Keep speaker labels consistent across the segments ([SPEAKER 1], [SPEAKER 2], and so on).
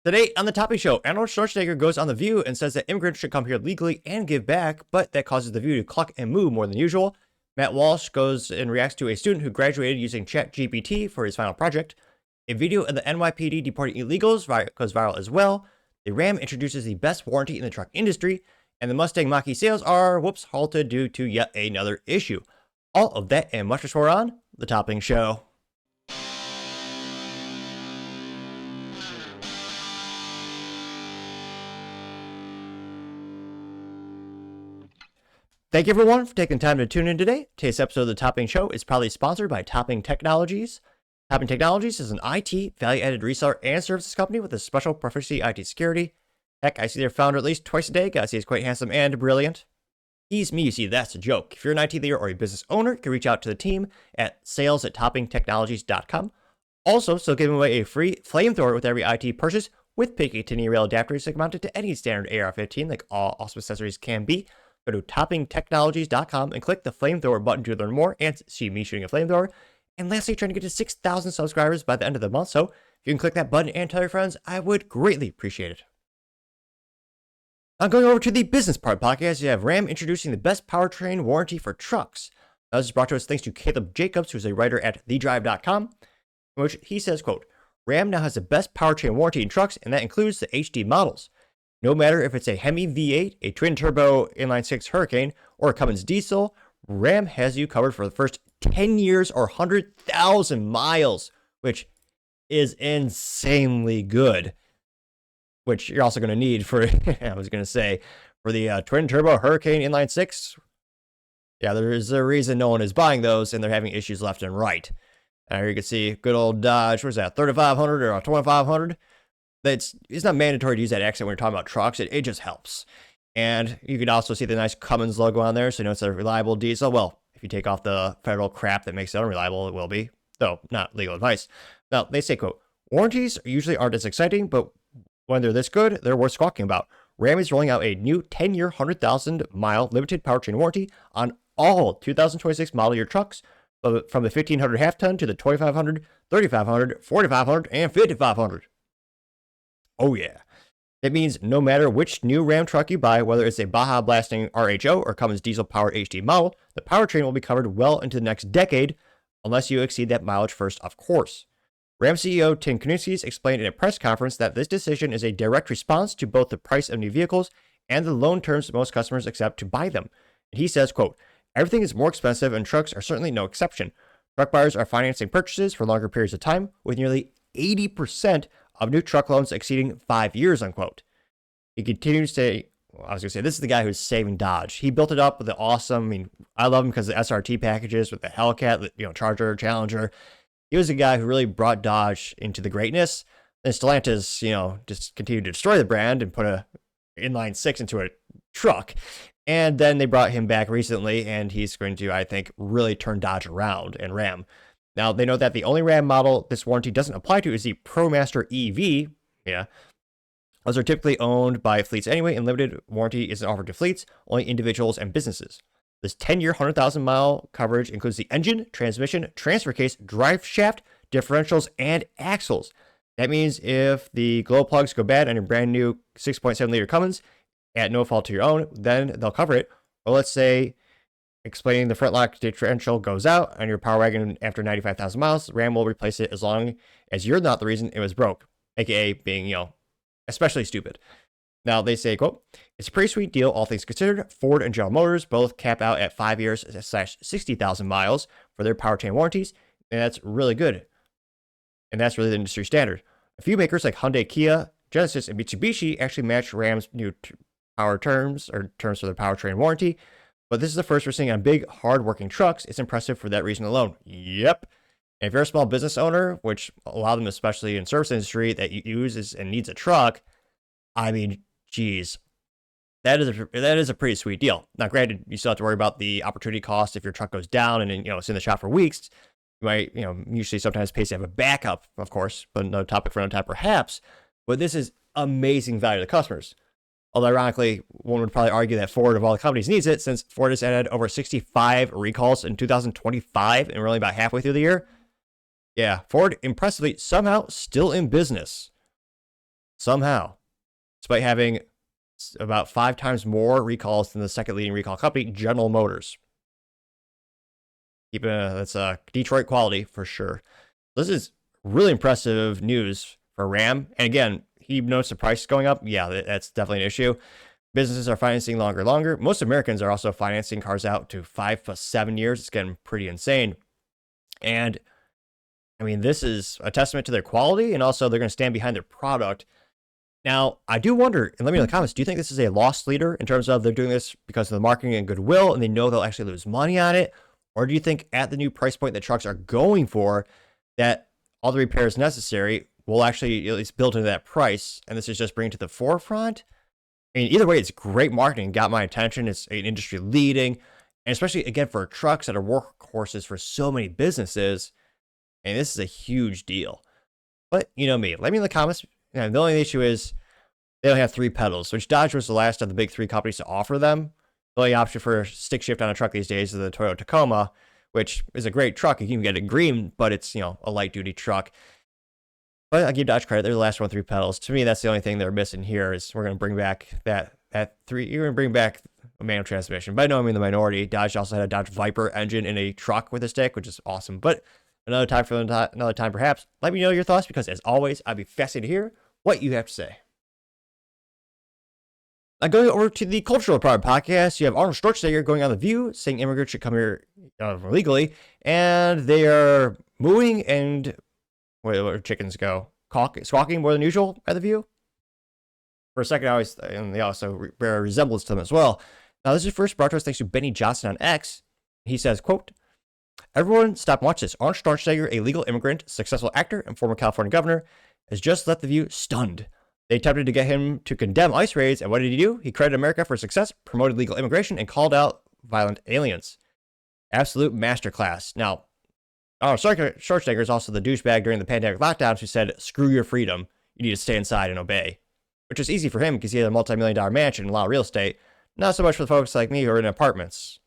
[SPEAKER 1] Today on the Topping Show, Arnold Schwarzenegger goes on The View and says that immigrants should come here legally and give back, but that causes The View to cluck and moo more than usual. Matt Walsh goes and reacts to a student who graduated using ChatGPT for his final project. A video of the NYPD deporting illegals goes viral as well. The Ram introduces the best warranty in the truck industry, and the Mustang Mach E Sales are, halted due to yet another issue. All of that and much more on the Topping Show. Thank you everyone for taking time to tune in today. Today's episode of the Topping Show is proudly sponsored by Topping Technologies. Topping Technologies is an IT value-added reseller and services company with a special proficiency IT security. Heck, I see their founder at least twice a day. Gotta see he's quite handsome and brilliant. He's me, you see, that's a joke. If you're an IT leader or a business owner, you can reach out to the team at sales@toppingtechnologies.com. Also, still giving away a free flamethrower with every IT purchase with Picatinny rail adapters that can mount it to any standard AR-15 like all awesome accessories can be. Go to toppingtechnologies.com and click the flamethrower button to learn more and see me shooting a flamethrower. And lastly, trying to get to 6,000 subscribers by the end of the month. So if you can click that button and tell your friends, I would greatly appreciate it. Now going over to the business part podcast, you have Ram introducing the best powertrain warranty for trucks. Now, this is brought to us thanks to Caleb Jacobs, who's a writer at thedrive.com, in which he says, quote, Ram now has the best powertrain warranty in trucks, and that includes the HD models. No matter if it's a Hemi V8, a twin-turbo inline-six Hurricane, or a Cummins diesel, Ram has you covered for the first 10 years or 100,000 miles, which is insanely good, which you're also going to need for, I was going to say, for the twin-turbo Hurricane inline-six. Yeah, there is a reason no one is buying those, and they're having issues left and right. Here you can see good old Dodge, what is that, 3500 or a 2500? It's not mandatory to use that accent when you're talking about trucks. It just helps. And you can also see the nice Cummins logo on there, so you know it's a reliable diesel. Well, if you take off the federal crap that makes it unreliable, it will be, though not legal advice. Now, they say, quote, warranties usually aren't as exciting, but when they're this good, they're worth talking about. Ram is rolling out a new 10-year, 100,000-mile limited powertrain warranty on all 2026 model year trucks, from the 1500 half-ton to the 2500, 3500, 4500, and 5500. Oh yeah. That means no matter which new Ram truck you buy, whether it's a Baja Blasting RHO or Cummins diesel powered HD model, the powertrain will be covered well into the next decade, unless you exceed that mileage first, of course. Ram CEO Tim Kuniskis explained in a press conference that this decision is a direct response to both the price of new vehicles and the loan terms most customers accept to buy them. And he says, quote, everything is more expensive and trucks are certainly no exception. Truck buyers are financing purchases for longer periods of time, with nearly 80% of new truck loans exceeding 5 years, unquote. He continues to say, this is the guy who's saving Dodge. He built it up with the awesome, I love him because of the SRT packages with the Hellcat, Charger, Challenger. He was the guy who really brought Dodge into the greatness. Then Stellantis, just continued to destroy the brand and put a inline six into a truck. And then they brought him back recently, and he's going to, I think, really turn Dodge around and Ram. Now, they know that the only Ram model this warranty doesn't apply to is the ProMaster EV. Yeah. Those are typically owned by fleets anyway, and limited warranty isn't offered to fleets, only individuals and businesses. This 10-year, 100,000-mile coverage includes the engine, transmission, transfer case, drive shaft, differentials, and axles. That means if the glow plugs go bad on your brand new 6.7-liter Cummins at no fault to your own, then they'll cover it. Or let's say, explaining the front lock differential goes out on your Power Wagon after 95,000 miles, Ram will replace it as long as you're not the reason it was broke, aka being, especially stupid. Now, they say, quote, it's a pretty sweet deal, all things considered. Ford and General Motors both cap out at 5 years / 60,000 miles for their powertrain warranties, and that's really good. And that's really the industry standard. A few makers like Hyundai, Kia, Genesis, and Mitsubishi actually match Ram's new power terms for the powertrain warranty. But this is the first we're seeing on big, hard-working trucks. It's impressive for that reason alone. Yep. And if you're a small business owner, which a lot of them, especially in service industry, that uses and needs a truck, geez, that is a pretty sweet deal. Now, granted, you still have to worry about the opportunity cost if your truck goes down and it's in the shop for weeks. You might, usually sometimes pays to have a backup, of course, but no topic for another time, perhaps. But this is amazing value to the customers. Although, ironically, one would probably argue that Ford, of all the companies, needs it, since Ford has had over 65 recalls in 2025, and we're only about halfway through the year. Yeah, Ford, impressively, somehow still in business. somehow, despite having about 5 times more recalls than the second leading recall company, General Motors. That's Detroit quality for sure. This is really impressive news for Ram. And again, he noticed the price going up. Yeah, that's definitely an issue. Businesses are financing longer. Most Americans are also financing cars out to 5 plus 7 years. It's getting pretty insane. And I mean, this is a testament to their quality, and also they're going to stand behind their product. Now, I do wonder, and let me know in the comments, do you think this is a loss leader in terms of they're doing this because of the marketing and goodwill, and they know they'll actually lose money on it? Or do you think at the new price point that trucks are going for, that all the repairs necessary will actually at least build into that price, and this is just bringing it to the forefront? I mean, either way, it's great marketing, got my attention. It's an industry leading, and especially, again, for trucks that are workhorses for so many businesses, and this is a huge deal. But you know me, let me in the comments. The only issue is they only have 3 pedals, which Dodge was the last of the big 3 companies to offer them. The only option for stick shift on a truck these days is the Toyota Tacoma, which is a great truck. You can even get it green, but it's, a light duty truck. But I'll give Dodge credit. They're the last one with 3 pedals. To me, that's the only thing they're missing here is we're going to bring back that 3. You're going to bring back a manual transmission. But I know I'm in the minority. Dodge also had a Dodge Viper engine in a truck with a stick, which is awesome. But another time perhaps. Let me know your thoughts because, as always, I'd be fascinated to hear what you have to say. Now, going over to the Cultural Part podcast, you have Arnold Schwarzenegger going on The View, saying immigrants should come here legally, and they are mooing and where chickens go, squawking more than usual at The View. For a second, they also bear a resemblance to them as well. Now, this is first brought to us thanks to Benny Johnson on X. He says, quote, "Everyone stop and watch this. Arnold Schwarzenegger, a legal immigrant, successful actor, and former California governor, has just left The View stunned. They attempted to get him to condemn ICE raids, and what did he do? He credited America for success, promoted legal immigration, and called out violent aliens. Absolute masterclass." Now, Arnold Schwarzenegger is also the douchebag during the pandemic lockdowns who said, "Screw your freedom. You need to stay inside and obey," which was easy for him because he had a multi-million-dollar mansion and a lot of real estate. Not so much for the folks like me who are in apartments.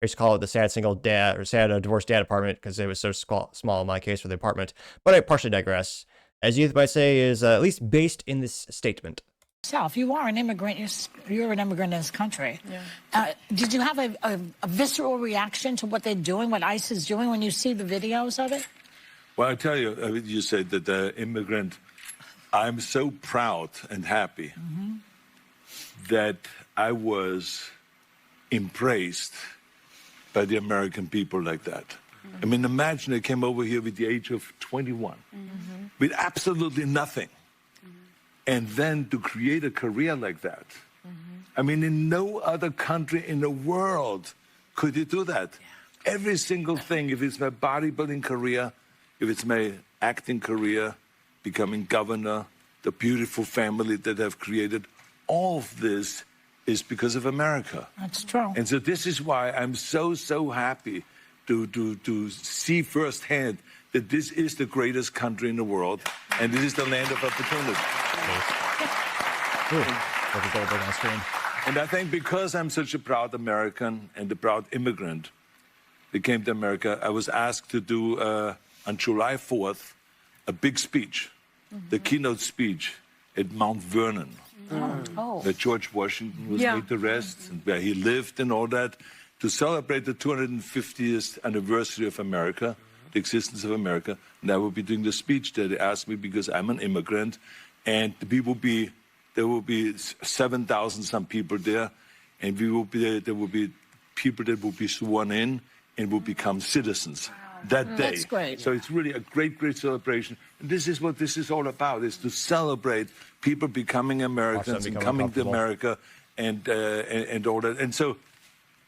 [SPEAKER 1] I used to call it the sad single dad or sad divorced dad apartment because it was so small in my case for the apartment. But I partially digress. As youth might say, is at least based in this statement.
[SPEAKER 2] If you are an immigrant, you're an immigrant in this country. Yeah. Did you have a visceral reaction to what they're doing, what ICE is doing when you see the videos of it?
[SPEAKER 3] Well, I tell you, you said that the immigrant, I'm so proud and happy that I was embraced by the American people like that. I mean, imagine they came over here with the age of 21, with absolutely nothing. And then to create a career like that. I mean, in no other country in the world could you do that. Yeah. Every single thing, if it's my bodybuilding career, if it's my acting career, becoming governor, the beautiful family that I've created, all of this is because of America.
[SPEAKER 2] That's true.
[SPEAKER 3] And so this is why I'm so happy to see firsthand that this is the greatest country in the world, and this is the land of opportunity. And I think because I'm such a proud American and a proud immigrant that came to America, I was asked to do, on July 4th, a big speech, the keynote speech at Mount Vernon, where George Washington was laid to rest, and where he lived and all that, to celebrate the 250th anniversary of America, the existence of America. And I will be doing the speech there. They asked me because I'm an immigrant, and there will be 7,000 some people there, and there will be people that will be sworn in and will become citizens that day.
[SPEAKER 2] That's great.
[SPEAKER 3] So it's really a great celebration. And this is what this is all about, is to celebrate people becoming Americans and coming to America and all that. And so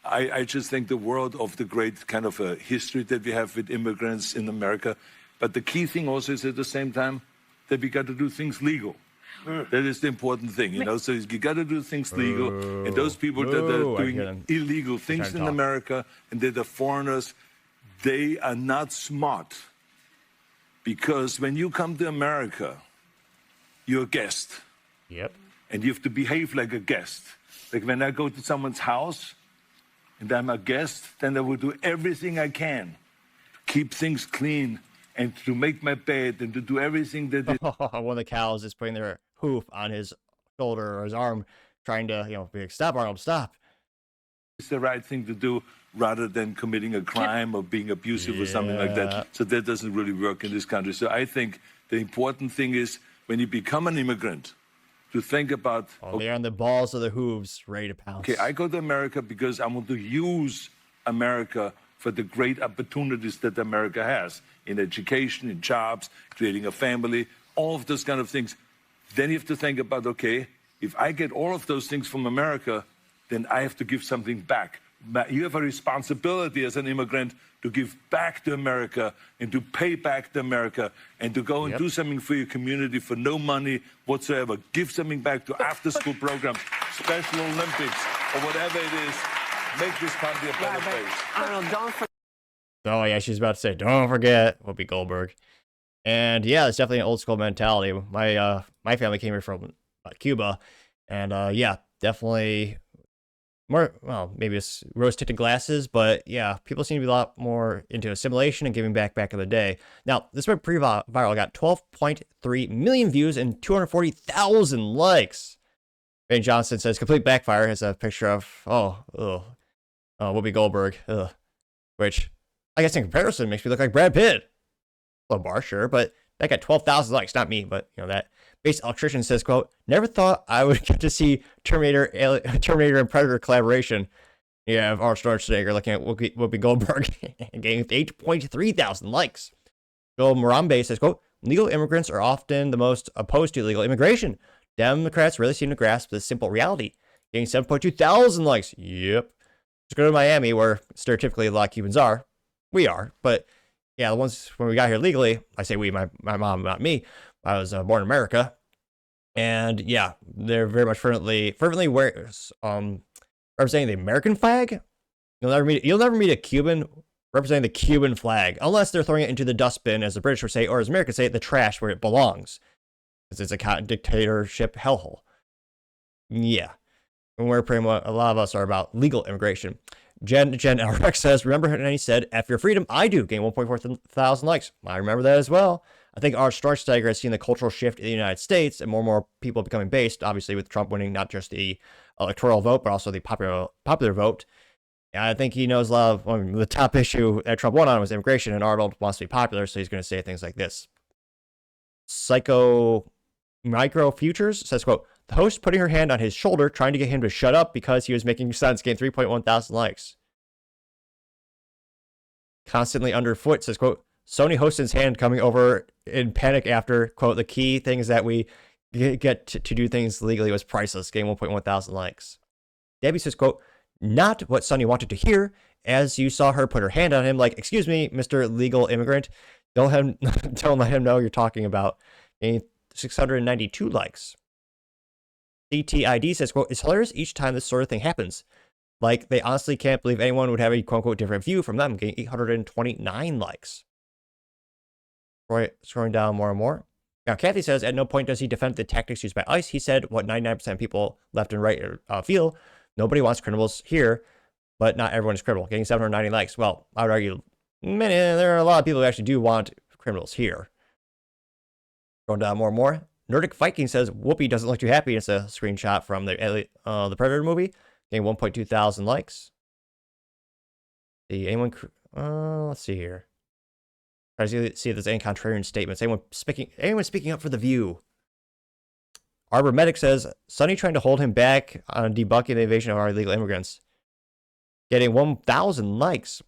[SPEAKER 3] I just think the world of the great kind of a history that we have with immigrants in America. But the key thing also is at the same time that we got to do things legal. That is the important thing, you know. So you got to do things legal. And those people that are doing illegal things in America and that are foreigners, they are not smart. Because when you come to America, you're a guest.
[SPEAKER 1] Yep.
[SPEAKER 3] And you have to behave like a guest. Like when I go to someone's house and I'm a guest, then I will do everything I can to keep things clean and to make my bed and to do everything that
[SPEAKER 1] one of the cows is putting their hoof on his shoulder or his arm, trying to, be like, stop, Arnold, stop.
[SPEAKER 3] It's the right thing to do rather than committing a crime or being abusive or something like that. So that doesn't really work in this country. So I think the important thing is when you become an immigrant, to think about...
[SPEAKER 1] they're on the balls of the hooves, ready to pounce.
[SPEAKER 3] Okay, I go to America because I want to use America for the great opportunities that America has in education, in jobs, creating a family, all of those kind of things. Then you have to think about, okay, if I get all of those things from America, then I have to give something back. You have a responsibility as an immigrant to give back to America and to pay back to America and to go and do something for your community for no money whatsoever. Give something back to after-school programs, Special Olympics, or whatever it is. Make this country a better place.
[SPEAKER 4] Arnold, don't forget.
[SPEAKER 1] Oh, yeah, she's about to say, don't forget Whoopi Goldberg. And yeah, it's definitely an old school mentality. My family came here from Cuba, and yeah, definitely more, well, maybe it's rose-tinted glasses, but yeah, people seem to be a lot more into assimilation and giving back in the day. Now, this went pretty viral, got 12.3 million views and 240,000 likes. Ben Johnson says, complete backfire, has a picture of, Whoopi Goldberg, which I guess in comparison makes me look like Brad Pitt. Low bar, sure, but that got 12,000 likes, not me, but that. Base Electrician says, quote, never thought I would get to see Terminator and Predator collaboration. You have Arnold Schwarzenegger looking at Whoopi Goldberg and getting 8.3 thousand likes. Joel Morambe says, quote, legal immigrants are often the most opposed to illegal immigration. Democrats really seem to grasp this simple reality. Getting 7.2 thousand likes. Yep. Let's go to Miami, where stereotypically a lot of Cubans are. We are, but yeah, the ones when we got here legally, I say we, my mom, not me. I was born in America, and yeah, they're very much fervently representing the American flag. You'll never meet a Cuban representing the Cuban flag unless they're throwing it into the dustbin, as the British would say, or as Americans say, the trash where it belongs, because it's a cotton dictatorship hellhole. Yeah, and we're pretty much, a lot of us are about legal immigration. Jen LRX says, remember when he said, F your freedom? I do. Gain 1.4 thousand likes. I remember that as well. I think Arnold Schwarzenegger has seen the cultural shift in the United States and more and more people becoming based, obviously with Trump winning not just the electoral vote, but also the popular vote. And I think he knows a lot of the top issue that Trump won on was immigration, and Arnold wants to be popular, so he's going to say things like this. Psycho Micro Futures says, quote, the host putting her hand on his shoulder, trying to get him to shut up because he was making sense, gained 3.1 thousand likes. Constantly underfoot says, quote, Sony Hostin's hand coming over in panic after, quote, the key thing is that we get to do things legally was priceless, gained 1.1 thousand likes. Debbie says, quote, not what Sonny wanted to hear, as you saw her put her hand on him like, excuse me, Mr. Legal Immigrant, don't let him know you're talking about. Gained 692 likes. CTID says, quote, it's hilarious each time this sort of thing happens. Like, they honestly can't believe anyone would have a quote-unquote different view from them, getting 829 likes. Scrolling down more and more. Now, Kathy says, at no point does he defend the tactics used by ICE. He said what 99% of people left and right feel. Nobody wants criminals here, but not everyone is criminal. Getting 790 likes. Well, I would argue there are a lot of people who actually do want criminals here. Scrolling down more and more. Nordic Viking says, Whoopi doesn't look too happy. It's a screenshot from the Predator movie. Getting 1.2 thousand likes. Let's see here. Try to see if there's any contrarian statements. Anyone speaking up for the View. Arbor Medic says, Sonny trying to hold him back on debunking the invasion of our illegal immigrants. Getting 1,000 likes.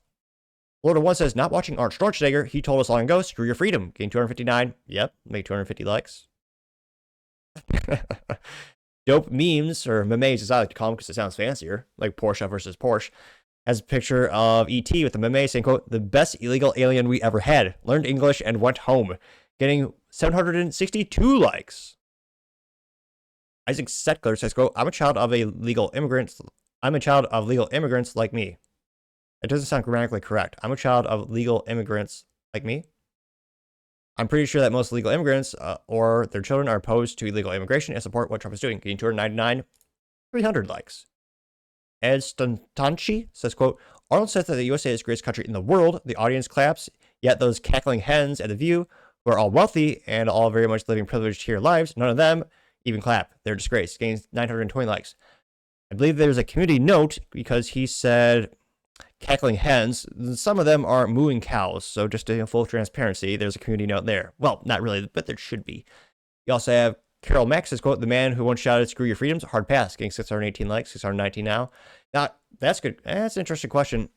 [SPEAKER 1] Florida 1 says, not watching Arnold Schwarzenegger. He told us long ago, screw your freedom. Getting 259. Yep, make 250 likes. Dope memes, or memes as I like to call them because it sounds fancier, like Porsche versus Porsche, has a picture of E.T. with the meme saying, quote, the best illegal alien we ever had. Learned English and went home. Getting 762 likes. Isaac Settler says, quote, I'm a child of legal immigrants like me. It doesn't sound grammatically correct. I'm a child of legal immigrants like me. I'm pretty sure that most legal immigrants or their children are opposed to illegal immigration and support what Trump is doing. Getting 299, 300 likes. Ed Stantanchi says, quote, Arnold says that the USA is the greatest country in the world. The audience claps, yet those cackling hens at The View, who are all wealthy and all very much living privileged here lives, none of them even clap. They're a disgrace. Gains 920 likes. I believe there's a community note because he said cackling hens. Some of them are mooing cows. So just to full transparency, there's a community note there. Well, not really, but there should be. You also have Carol Max's quote, the man who once shouted, screw your freedoms, hard pass, getting 618 likes, 619 now. Now, that's good. That's an interesting question.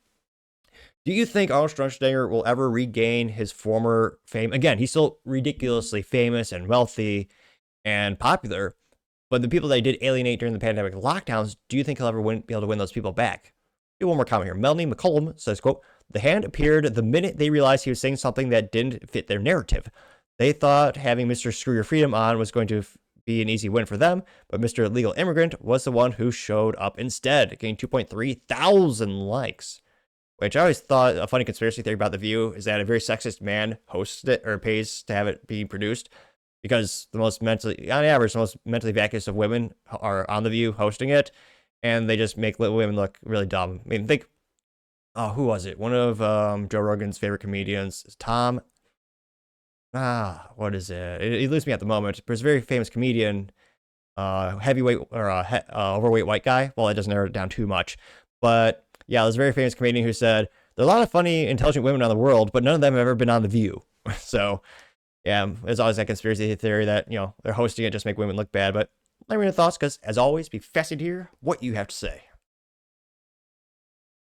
[SPEAKER 1] Do you think Arnold Schwarzenegger will ever regain his former fame? Again, he's still ridiculously famous and wealthy and popular, but the people that he did alienate during the pandemic lockdowns, do you think he'll ever be able to win those people back? Do one more comment here. Melanie McCollum says, quote, the hand appeared the minute they realized he was saying something that didn't fit their narrative. They thought having Mr. Screw Your Freedom on was going to be an easy win for them, but Mr. Legal Immigrant was the one who showed up instead, getting 2.3 thousand likes. Which I always thought a funny conspiracy theory about The View is that a very sexist man hosts it or pays to have it being produced, because on average, the most mentally vacuous of women are on The View hosting it, and they just make little women look really dumb. I mean, think, who was it? One of Joe Rogan's favorite comedians is Tom. What is it? It eludes me at the moment. But it's a very famous comedian, heavyweight or overweight white guy. Well, it doesn't narrow it down too much, but yeah, there's a very famous comedian who said there are a lot of funny, intelligent women in the world, but none of them have ever been on The View. So, yeah, there's always that conspiracy theory that they're hosting it just to make women look bad. But let me know your thoughts, because as always, be fascinated to hear what you have to say.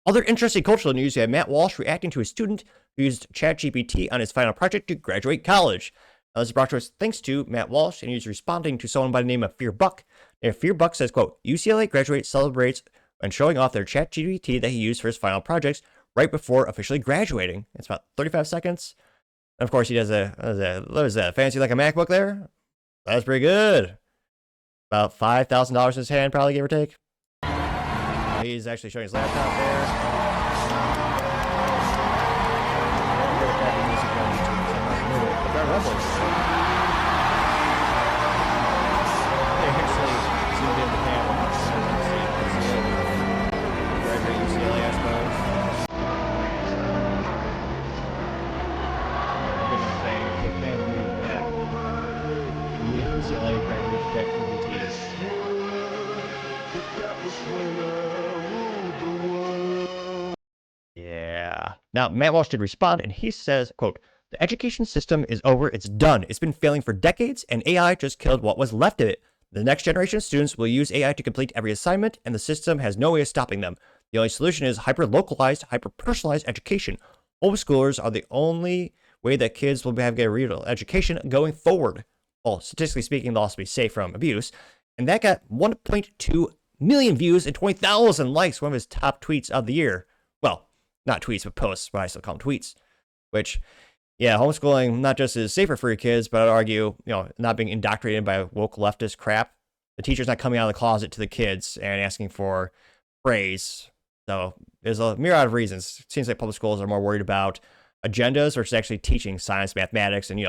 [SPEAKER 1] Other interesting cultural news, you have Matt Walsh reacting to a student who used ChatGPT on his final project to graduate college. Now, this is brought to us thanks to Matt Walsh, and he's responding to someone by the name of Fear Buck. And Fear Buck says, quote, UCLA graduate celebrates and showing off their ChatGPT that he used for his final projects right before officially graduating. It's about 35 seconds. And of course, he does what is that, fancy like a MacBook there? That's pretty good. About $5,000 in his hand, probably, give or take. He's actually showing his laptop there. Yeah. Now, Matt Walsh did respond, and he says, quote, the education system is over. It's done. It's been failing for decades, and AI just killed what was left of it. The next generation of students will use AI to complete every assignment, and the system has no way of stopping them. The only solution is hyper-localized, hyper-personalized education. Homeschoolers are the only way that kids will have a real education going forward. Well, statistically speaking, they'll also be safe from abuse. And that got 1.2 million views and 20,000 likes, one of his top tweets of the year. Well, not tweets, but posts, but I still call them tweets. Which, yeah, homeschooling not just is safer for your kids, but I'd argue, not being indoctrinated by woke leftist crap. The teacher's not coming out of the closet to the kids and asking for praise. So there's a myriad of reasons. It seems like public schools are more worried about agendas versus actually teaching science, mathematics, and,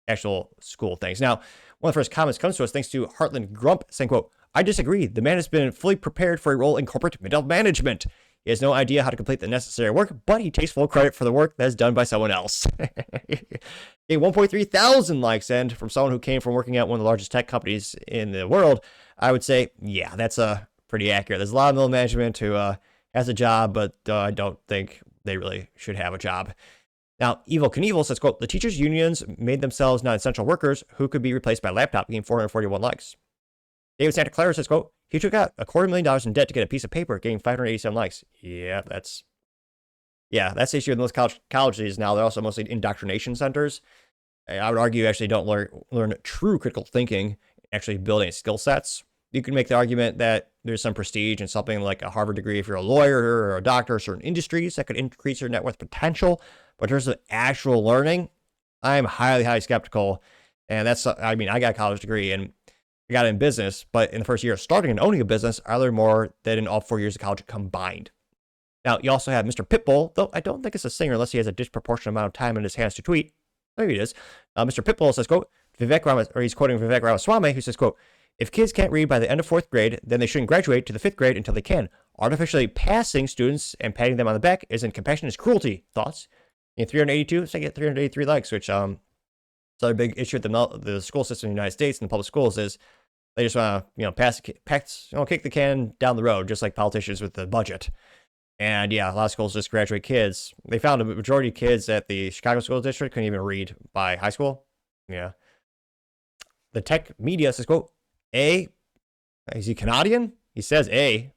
[SPEAKER 1] actual school things. Now, one of the first comments comes to us thanks to Heartland Grump saying, quote, I disagree. The man has been fully prepared for a role in corporate middle management. He has no idea how to complete the necessary work, but he takes full credit for the work that is done by someone else. A 1.3 thousand likes, and from someone who came from working at one of the largest tech companies in the world, I would say, yeah, that's pretty accurate. There's a lot of middle management who has a job, but I don't think they really should have a job. Now, Evil Knievel says, quote, the teachers' unions made themselves non-essential workers who could be replaced by laptop, getting 441 likes. David Santa Clara says, quote, he took out $250,000 in debt to get a piece of paper, getting 587 likes. Yeah, that's the issue with most colleges now. They're also mostly indoctrination centers. I would argue you actually don't learn true critical thinking, actually building skill sets. You can make the argument that there's some prestige in something like a Harvard degree if you're a lawyer or a doctor, certain industries that could increase your net worth potential. But in terms of actual learning, I'm highly, highly skeptical. And I got a college degree and I got it in business, but in the first year of starting and owning a business, I learned more than in all 4 years of college combined. Now, you also have Mr. Pitbull, though I don't think it's a singer unless he has a disproportionate amount of time in his hands to tweet. Maybe it is. Mr. Pitbull says, quote, he's quoting Vivek Ramaswamy, who says, quote, if kids can't read by the end of 4th grade, then they shouldn't graduate to the 5th grade until they can. Artificially passing students and patting them on the back isn't compassion, it's cruelty. Thoughts? In 382, so I get 383 likes, which, another big issue with the school system in the United States and the public schools is They just want to, kick the can down the road, just like politicians with the budget. And yeah, a lot of schools just graduate kids. They found a majority of kids at the Chicago School District couldn't even read by high school. Yeah. The tech media says, quote, is he Canadian? He says A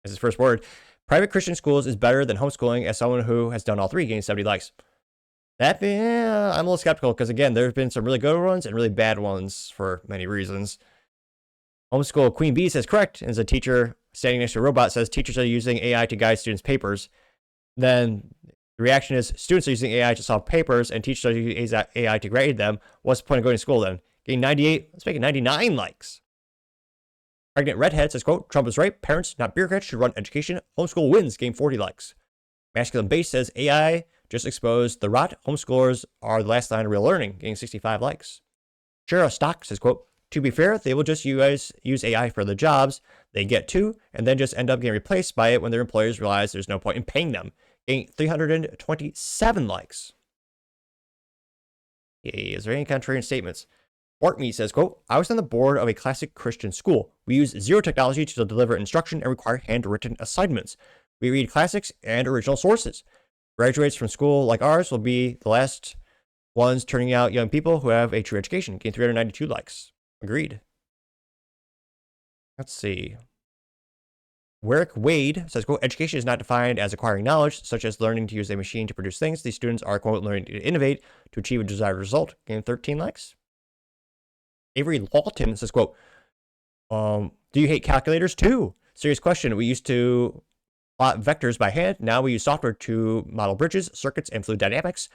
[SPEAKER 1] as his first word. Private Christian schools is better than homeschooling as someone who has done all three, getting 70 likes. I'm a little skeptical because, again, there's been some really good ones and really bad ones for many reasons. Homeschool Queen Bee says correct, and as a teacher standing next to a robot says teachers are using AI to guide students' papers. Then the reaction is students are using AI to solve papers and teachers are using AI to grade them. What's the point of going to school then? Getting 98, let's make it 99 likes. Pregnant Redhead says, quote, Trump is right. Parents, not bureaucrats, should run education. Homeschool wins, game 40 likes. Masculine Base says AI just exposed the rot. Homeschoolers are the last line of real learning, getting 65 likes. Shara Stock says, quote, to be fair, they will just use AI for the jobs they get to, and then just end up getting replaced by it when their employers realize there's no point in paying them. Getting 327 likes. Is there any contrarian statements? Orkme says, quote, I was on the board of a classic Christian school. We use zero technology to deliver instruction and require handwritten assignments. We read classics and original sources. Graduates from school like ours will be the last ones turning out young people who have a true education. Getting 392 likes. Agreed. Let's see. Warwick Wade says, quote, education is not defined as acquiring knowledge, such as learning to use a machine to produce things. These students are, quote, learning to innovate to achieve a desired result. Getting 13 likes. Avery Lawton says, quote, do you hate calculators too? Serious question. We used to plot vectors by hand. Now we use software to model bridges, circuits, and fluid dynamics.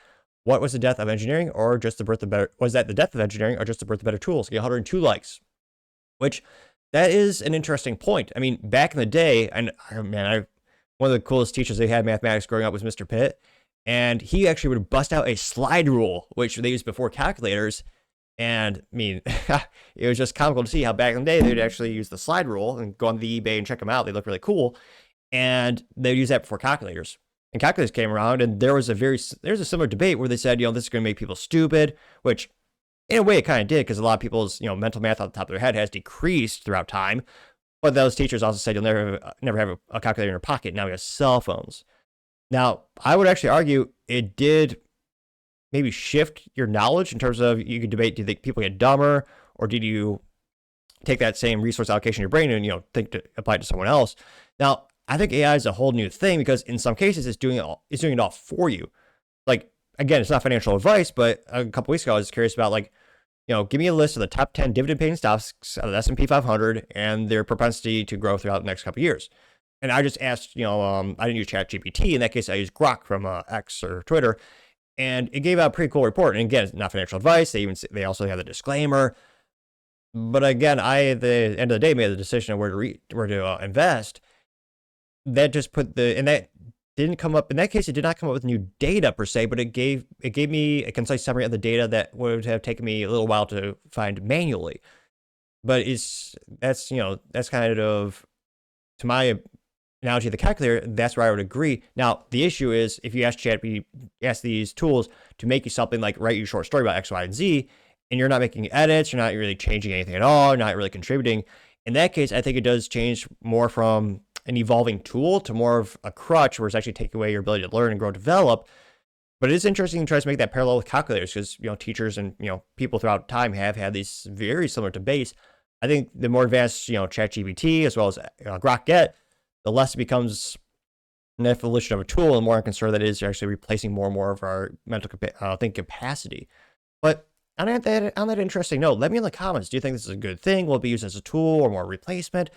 [SPEAKER 1] What was the death of engineering or just the birth of better? Was that the death of engineering or just the birth of better tools? Get 102 likes, which that is an interesting point. I mean, back in the day, and man, one of the coolest teachers they had mathematics growing up was Mr. Pitt, and he actually would bust out a slide rule, which they used before calculators. And I mean, it was just comical to see how back in the day they'd actually use the slide rule and go on the eBay and check them out. They look really cool, and they'd use that before calculators. And calculators came around, and there's a similar debate where they said, this is going to make people stupid, which in a way it kind of did, because a lot of people's mental math on the top of their head has decreased throughout time. But those teachers also said you'll never have a calculator in your pocket. Now we have cell phones. Now I would actually argue it did maybe shift your knowledge in terms of, you could debate, do you think people get dumber, or did you take that same resource allocation in your brain and think to apply it to someone else? Now I think AI is a whole new thing, because in some cases it's doing it all for you. Like, again, it's not financial advice, but a couple weeks ago I was curious about, give me a list of the top 10 dividend paying stocks of the S&P 500 and their propensity to grow throughout the next couple of years. And I just asked, I didn't use ChatGPT. In that case, I used Grok from X or Twitter, and it gave out a pretty cool report. And again, it's not financial advice. They also have the disclaimer. But again, I, at the end of the day, made the decision of where to invest. That just that didn't come up in that case. It did not come up with new data per se, but it gave me a concise summary of the data that would have taken me a little while to find manually. But that's kind of, to my analogy of the calculator, that's where I would agree. Now the issue is, if you ask these tools to make you something like write you a short story about X, Y, and Z, and you're not making edits, you're not really changing anything at all, you're not really contributing. In that case, I think it does change more from an evolving tool to more of a crutch, where it's actually taking away your ability to learn and grow, develop. But it is interesting to try to make that parallel with calculators, because teachers and people throughout time have had these very similar debates. I think the more advanced ChatGPT as well as Grok get, the less it becomes an evolution of a tool, and more I'm concerned that it is actually replacing more and more of our mental thinking capacity. But on that interesting note, let me know in the comments, do you think this is a good thing? Will it be used as a tool or more replacement?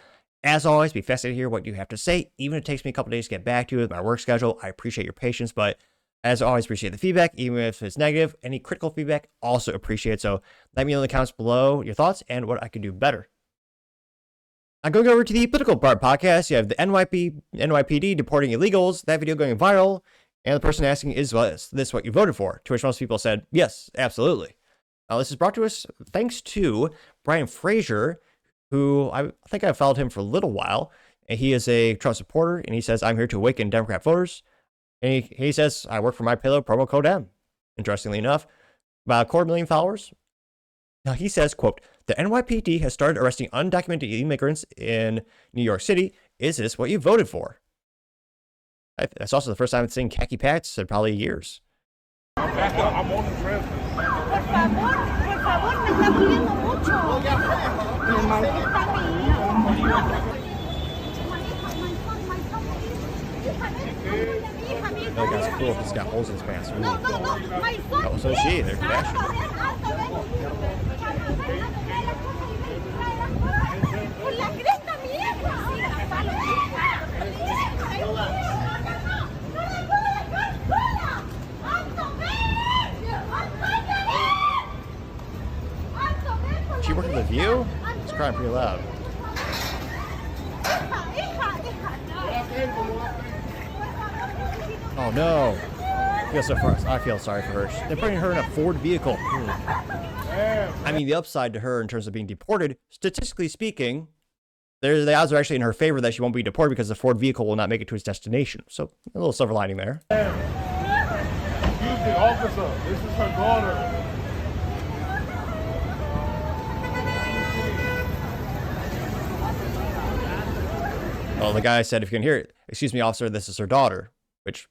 [SPEAKER 1] As always, be fascinated to hear what you have to say. Even if it takes me a couple days to get back to you with my work schedule, I appreciate your patience. But as always, appreciate the feedback, even if it's negative. Any critical feedback, also appreciate. So let me know in the comments below your thoughts and what I could do better. I'm going over to the political part podcast. You have the NYPD deporting illegals, that video going viral, and the person asking, is this what you voted for? To which most people said, yes, absolutely. This is brought to us thanks to Brian Fraser, who I think I've followed him for a little while. And he is a Trump supporter, and he says, I'm here to awaken Democrat voters. And he says, I work for my payload, promo code M. Interestingly enough, about 250,000 followers. Now he says, quote, The NYPD has started arresting undocumented immigrants in New York City. Is this what you voted for? That's also the first time I've seen khaki pants in probably years.
[SPEAKER 4] Back up, I'm on the trip.
[SPEAKER 5] Por favor, me está doliendo mucho.
[SPEAKER 1] That guy's cool if he's got holes in his pants.
[SPEAKER 5] No, my son.
[SPEAKER 1] Oh, so is she. They're fashion.
[SPEAKER 5] Por la cresta, mi hija.
[SPEAKER 1] She working the View? It's crying pretty loud. Oh no. I feel sorry for her. They're putting her in a Ford vehicle. I mean, the upside to her in terms of being deported, statistically speaking, the odds are actually in her favor that she won't be deported because the Ford vehicle will not make it to its destination. So a little silver lining there.
[SPEAKER 4] Excuse me, officer. This is her daughter.
[SPEAKER 1] Well, the guy said, if you can hear it, excuse me, officer, this is her daughter, which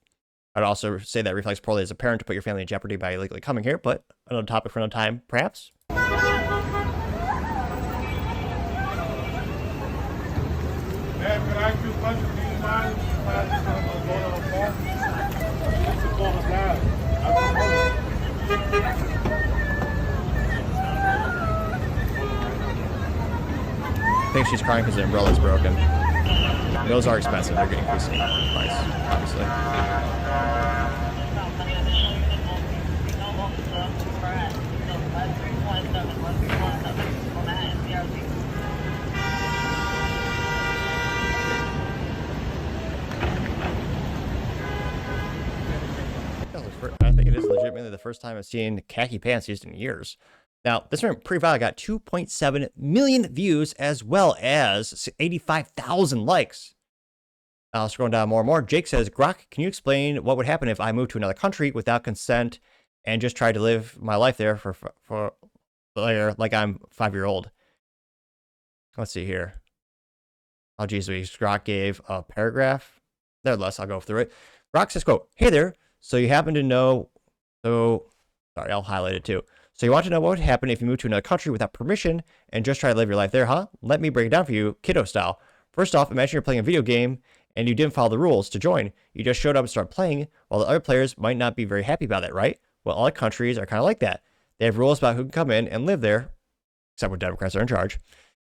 [SPEAKER 1] I'd also say that reflects poorly as a parent to put your family in jeopardy by illegally coming here, but another topic for another time, perhaps.
[SPEAKER 4] Yeah, can I ask you a question? Do you mind if I ask you going on the phone? Just to call her dad.
[SPEAKER 1] I think she's crying because the umbrella's broken. Those are expensive. They're getting increasing in price, obviously. I think it is legitimately the first time I've seen khaki pants used in years. Now, this one pretty viral got 2.7 million views as well as 85,000 likes. Scrolling down more and more, Jake says, Grok, can you explain what would happen if I moved to another country without consent and just tried to live my life there for like I'm 5-year-old? Let's see here. Oh, geez, Grok gave a paragraph. Nevertheless, I'll go through it. Grok says, quote, hey there, so you happen to know, sorry, I'll highlight it too. So you want to know what would happen if you moved to another country without permission and just try to live your life there, huh? Let me break it down for you, kiddo style. First off, imagine you're playing a video game and you didn't follow the rules to join. You just showed up and started playing, while the other players might not be very happy about that, right? Well, all countries are kind of like that. They have rules about who can come in and live there, except when Democrats are in charge.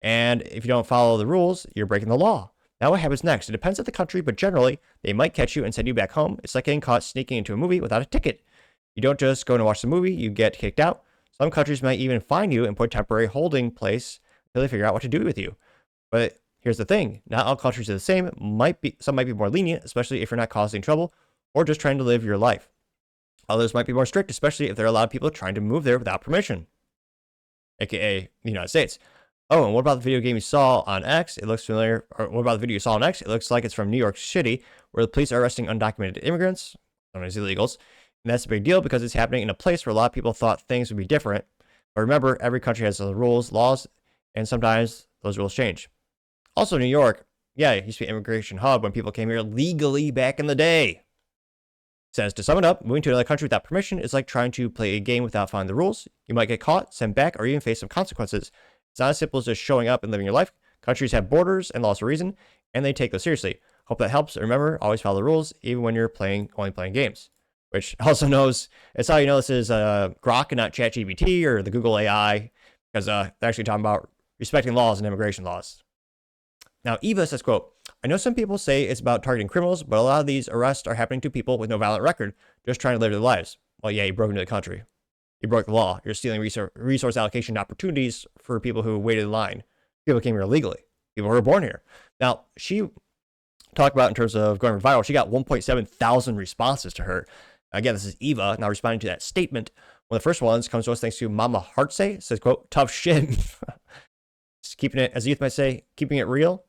[SPEAKER 1] And if you don't follow the rules, you're breaking the law. Now what happens next? It depends on the country, but generally, they might catch you and send you back home. It's like getting caught sneaking into a movie without a ticket. You don't just go and watch the movie, you get kicked out. Some countries might even fine you and put a temporary holding place until they figure out what to do with you. But here's the thing, not all countries are the same. Some might be more lenient, especially if you're not causing trouble or just trying to live your life. Others might be more strict, especially if there are a lot of people trying to move there without permission, aka the United States. Oh, and what about the video game you saw on X? It looks familiar. Or what about the video you saw on X? It looks like it's from New York City, where the police are arresting undocumented immigrants, known as illegals. And that's a big deal because it's happening in a place where a lot of people thought things would be different. But remember, every country has the rules, laws, and sometimes those rules change. Also, New York, yeah, it used to be an immigration hub when people came here legally back in the day. Says, to sum it up, moving to another country without permission is like trying to play a game without following the rules. You might get caught, sent back, or even face some consequences. It's not as simple as just showing up and living your life. Countries have borders and laws for a reason, and they take those seriously. Hope that helps. Remember, always follow the rules, even when you're only playing games. Which also knows, it's how you know this is Grok and not ChatGPT or the Google AI, because they're actually talking about respecting laws and immigration laws. Now, Eva says, quote, I know some people say it's about targeting criminals, but a lot of these arrests are happening to people with no violent record, just trying to live their lives. Well, yeah, you broke into the country. You broke the law. You're stealing resource allocation opportunities for people who waited in line. People who came here illegally. People who were born here. Now, she talked about in terms of going viral, she got 1.7 thousand responses to her. Again, this is Eva now responding to that statement. One of the first ones comes to us thanks to Mama Heartsay. Says, quote, tough shit. Just keeping it, as the youth might say, keeping it real.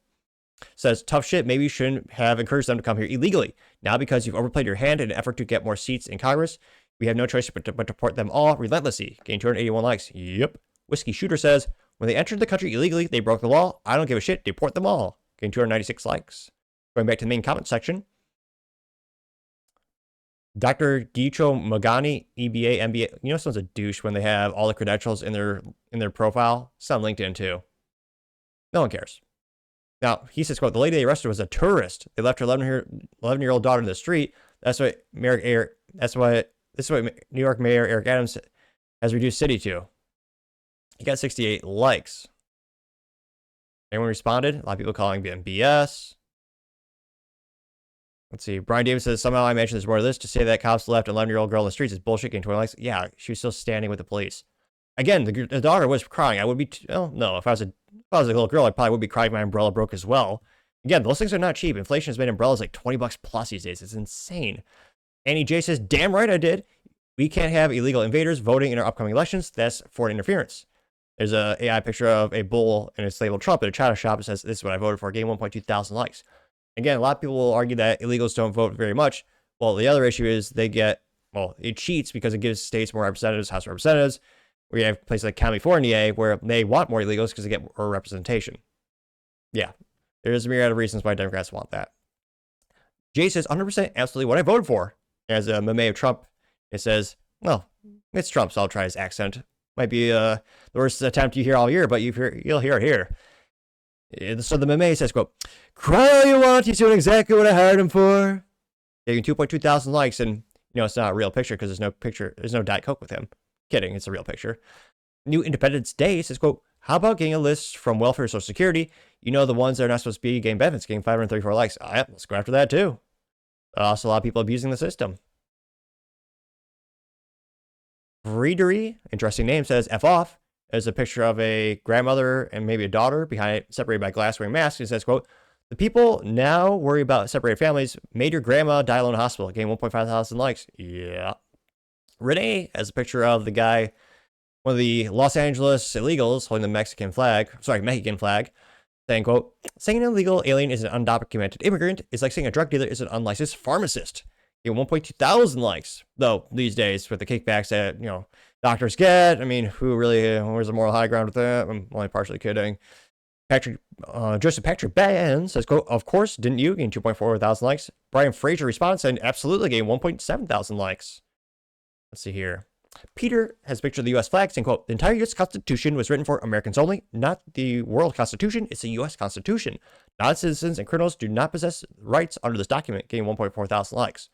[SPEAKER 1] Says, tough shit, maybe you shouldn't have encouraged them to come here illegally. Now, because you've overplayed your hand in an effort to get more seats in Congress, we have no choice but to deport them all relentlessly. Gain 281 likes. Yep. Whiskey Shooter says, When they entered the country illegally, they broke the law. I don't give a shit. Deport them all. Getting 296 likes. Going back to the main comment section. Dr. Gicho Magani, EBA, MBA. You know someone's a douche when they have all the credentials in their profile. It's on LinkedIn too. No one cares. Now, he says, quote, the lady they arrested was a tourist. They left her 11-year-old daughter in the street. That's what this is what New York Mayor Eric Adams has reduced city to. He got 68 likes. Anyone responded? A lot of people calling him BS. Let's see. Brian Davis says, somehow I mentioned there's more to this. To say that cops left an 11-year-old girl in the streets is bullshit, getting 20 likes. Yeah, she was still standing with the police. Again, the daughter was crying. I would be, no, if I was a little girl, I probably would be crying. My umbrella broke as well. Again, those things are not cheap. Inflation has made umbrellas like $20 plus these days. It's insane. Annie J says, damn right I did. We can't have illegal invaders voting in our upcoming elections. That's foreign interference. There's a AI picture of a bull and it's labeled Trump at a China shop. It says, this is what I voted for. Gained 1.2 thousand likes. Again, a lot of people will argue that illegals don't vote very much. Well, the other issue is it cheats because it gives states more representatives, House representatives. We have places like California where they want more illegals because they get more representation. Yeah, there's a myriad of reasons why Democrats want that. Jay says, 100% absolutely what I voted for. As a meme of Trump, it says, well, it's Trump, so I'll try his accent. Might be the worst attempt you hear all year, but you'll hear it here. So the meme says, quote, cry all you want, he's doing exactly what I hired him for. Getting 2.2 thousand likes, and it's not a real picture because there's no Diet Coke with him. Kidding, it's a real picture. New Independence Day says, quote, how about getting a list from welfare Social Security? The ones that are not supposed to be getting benefits, getting 534 likes. Yeah, let's go after that too. Also, a lot of people abusing the system. Breedery, interesting name, says F off. There's a picture of a grandmother and maybe a daughter behind it, separated by glass wearing masks. It says, quote, the people now worry about separated families. Made your grandma die alone in a hospital. Gained 1.5 thousand likes. Yeah. Renee has a picture of the guy, one of the Los Angeles illegals holding the Mexican flag, saying, quote, saying an illegal alien is an undocumented immigrant is like saying a drug dealer is an unlicensed pharmacist. Gained 1.2 thousand likes. Though these days with the kickbacks that, doctors get, who really, where's the moral high ground with that? I'm only partially kidding. Joseph Patrick Ben says, quote, of course, didn't you? Gain 2.4 thousand likes. Brian Fraser responds saying, absolutely, gained 1.7 thousand likes. Let's see here. Peter has a picture of the U.S. flag saying, quote, the entire U.S. Constitution was written for Americans only, not the world Constitution. It's the U.S. Constitution. Non-citizens and criminals do not possess rights under this document. Gained 1.4 thousand likes.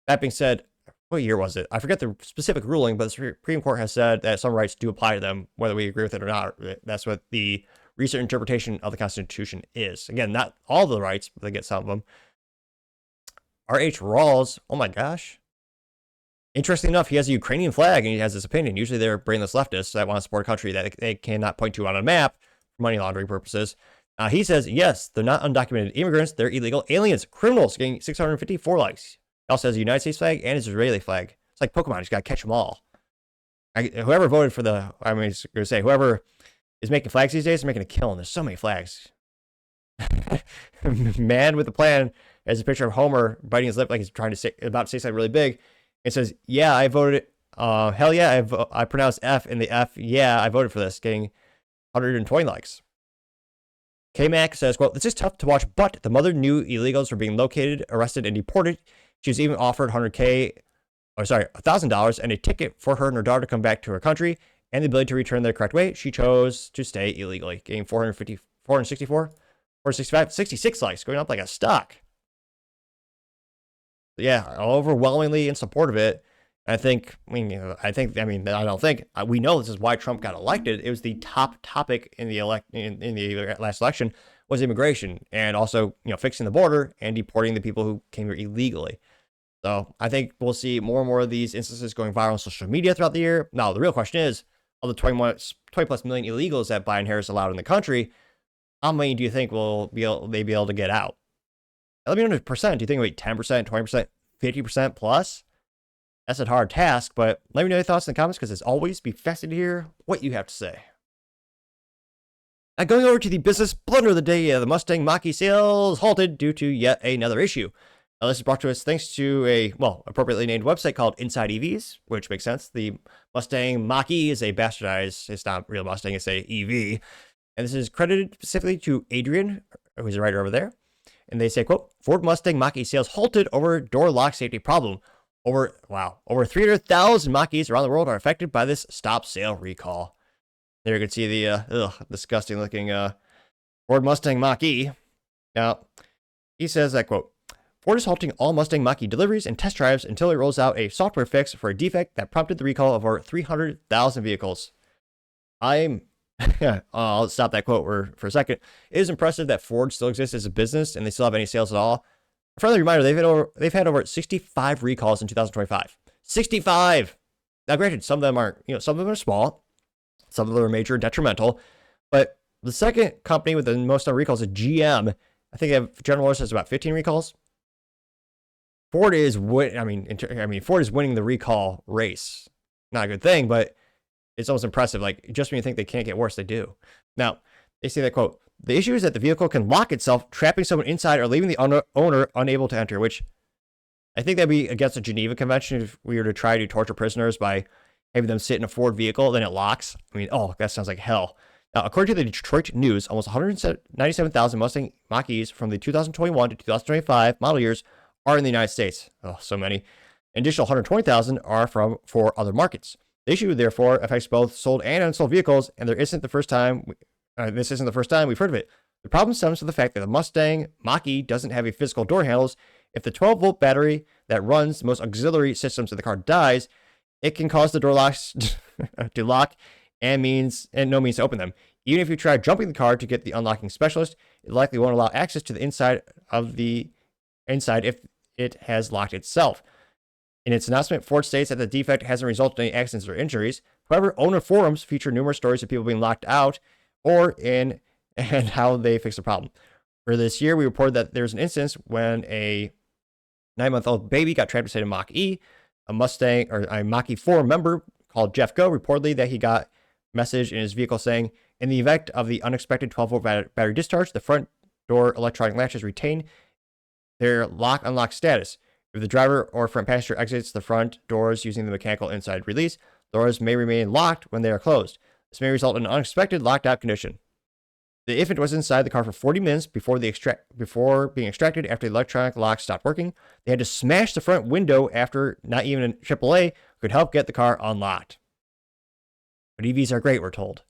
[SPEAKER 1] That being said, what year was it? I forget the specific ruling, but the Supreme Court has said that some rights do apply to them, whether we agree with it or not. That's what the recent interpretation of the Constitution is. Again, not all the rights, but they get some of them. R.H. Rawls, oh my gosh. Interesting enough, he has a Ukrainian flag and he has this opinion. Usually they're brainless leftists that want to support a country that they cannot point to on a map for money laundering purposes. He says, yes, they're not undocumented immigrants. They're illegal aliens, criminals, getting 654 likes. He also has a United States flag and his Israeli flag. It's like Pokemon. You just got to catch them all. Whoever voted for whoever is making flags these days is making a kill. And there's so many flags. Man with a plan has a picture of Homer biting his lip like he's about to say something really big. It says, yeah, I voted. Hell yeah, I pronounced F in the F. Yeah, I voted for this. Getting 120 likes. K-Mac says, quote, this is tough to watch, but the mother knew illegals were being located, arrested, and deported. She was even offered $1,000 and a ticket for her and her daughter to come back to her country and the ability to return the correct way. She chose to stay illegally, getting 464, 465, 66 likes, going up like a stock. Yeah, overwhelmingly in support of it. I know this is why Trump got elected. It was the top topic in the last election was immigration and also, fixing the border and deporting the people who came here illegally. So I think we'll see more and more of these instances going viral on social media throughout the year. Now, the real question is, of the 20 plus million illegals that Biden Harris allowed in the country, how many do you think they be able to get out? Let me know the percent. Do you think it'll be 10%, 20%, 50% plus? That's a hard task, but let me know your thoughts in the comments because as always, be fascinated to hear what you have to say. Now going over to the business blunder of the day, the Mustang Mach E Sales halted due to yet another issue. Now, this is brought to us thanks to a, well, appropriately named website called Inside EVs, which makes sense. The Mustang Mach E is a bastardized, it's not real Mustang, it's a EV. And this is credited specifically to Adrian, who's a writer over there. And they say, quote, Ford Mustang Mach E sales halted over door lock safety problem. Over 300,000 Mach E's around the world are affected by this stop sale recall. There you can see the disgusting looking Ford Mustang Mach E. Now, he says that, quote, Ford is halting all Mustang Mach E deliveries and test drives until it rolls out a software fix for a defect that prompted the recall of over 300,000 vehicles. I'll stop that quote for a second. It is impressive that Ford still exists as a business and they still have any sales at all. A friendly reminder, they've had over 65 recalls in 2025. 65! Now, granted, some of them aren't, some of them are small. Some of them are major and detrimental. But the second company with the most number of recalls is GM. I think General Motors has about 15 recalls. Ford is Ford is winning the recall race. Not a good thing, but it's almost impressive. Like, just when you think they can't get worse, they do. Now, they say that, quote, the issue is that the vehicle can lock itself, trapping someone inside or leaving the owner unable to enter, which I think that'd be against the Geneva Convention if we were to try to torture prisoners by having them sit in a Ford vehicle, then it locks. I mean, that sounds like hell. Now, according to the Detroit News, almost 197,000 Mustang Mach E's from the 2021 to 2025 model years are in the United States. Oh, so many. An additional 120,000 are from 4 other markets. The issue, therefore, affects both sold and unsold vehicles, and this isn't the first time we've heard of it. The problem stems from the fact that the Mustang Mach E doesn't have a physical door handles. If the 12-volt battery that runs the most auxiliary systems in the car dies, it can cause the door locks to lock and no means to open them. Even if you try jumping the car to get the unlocking specialist, it likely won't allow access to the inside if it has locked itself. In its announcement, Ford states that the defect hasn't resulted in any accidents or injuries. However, owner forums feature numerous stories of people being locked out and how they fix the problem. For this year, we reported that there's an instance when a 9-month-old baby got trapped inside a Mach E. A Mach E 4 member called Jeff Go reportedly that he got a message in his vehicle saying, in the event of the unexpected 12-volt battery discharge, the front door electronic latches retain their lock-unlock status. If the driver or front passenger exits the front doors using the mechanical inside release, the doors may remain locked when they are closed. This may result in an unexpected locked-out condition. The infant was inside the car for 40 minutes before being extracted after the electronic lock stopped working. They had to smash the front window after not even a AAA could help get the car unlocked. But EVs are great, we're told.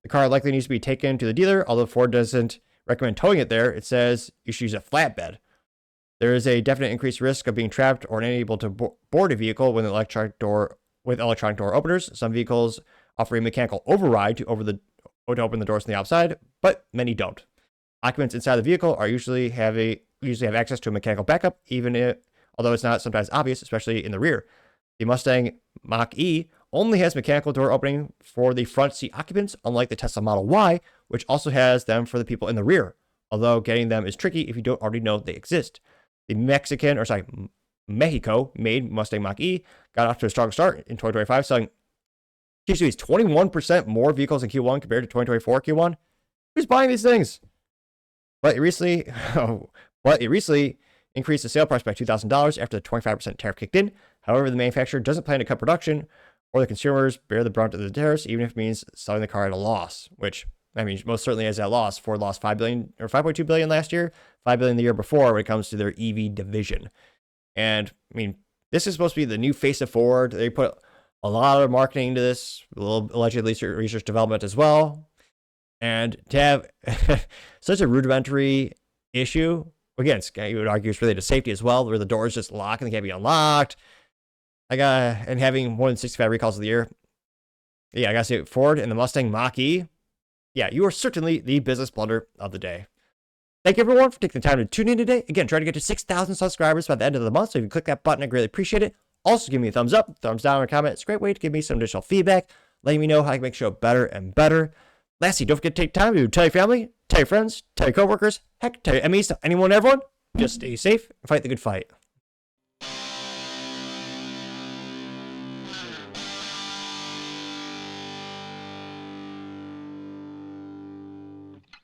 [SPEAKER 1] The car likely needs to be taken to the dealer, although Ford doesn't recommend towing it there. It says you should use a flatbed. There is a definite increased risk of being trapped or unable to board a vehicle with electronic door openers. Some vehicles offer a mechanical override to open the doors from the outside, but many don't. Occupants inside the vehicle usually have access to a mechanical backup, although it's not sometimes obvious, especially in the rear. The Mustang Mach E only has mechanical door opening for the front seat occupants, unlike the Tesla Model Y, which also has them for the people in the rear, although getting them is tricky if you don't already know they exist. The Mexico-made Mustang Mach E got off to a strong start in 2025, selling 21% more vehicles in Q1 compared to 2024 Q1. Who's buying these things? But it recently increased the sale price by $2,000 after the 25% tariff kicked in. However, the manufacturer doesn't plan to cut production, or the consumers bear the brunt of the tariffs, even if it means selling the car at a loss, which most certainly has that loss. Ford lost $5 billion or $5.2 billion last year, $5 billion the year before when it comes to their EV division. And this is supposed to be the new face of Ford. They put a lot of marketing into this, a little allegedly research development as well. And to have such a rudimentary issue, again, you would argue it's related to safety as well, where the doors just lock and they can't be unlocked. And having more than 65 recalls of the year. Yeah, I gotta say, Ford and the Mustang Mach E. Yeah, you are certainly the business blunder of the day. Thank you, everyone, for taking the time to tune in today. Again, try to get to 6,000 subscribers by the end of the month. So if you click that button, I greatly appreciate it. Also, give me a thumbs up, thumbs down, or a comment. It's a great way to give me some additional feedback, letting me know how I can make the show better and better. Lastly, don't forget to take time to tell your family, tell your friends, tell your coworkers, heck, tell your enemies, tell anyone and everyone. Just stay safe and fight the good fight.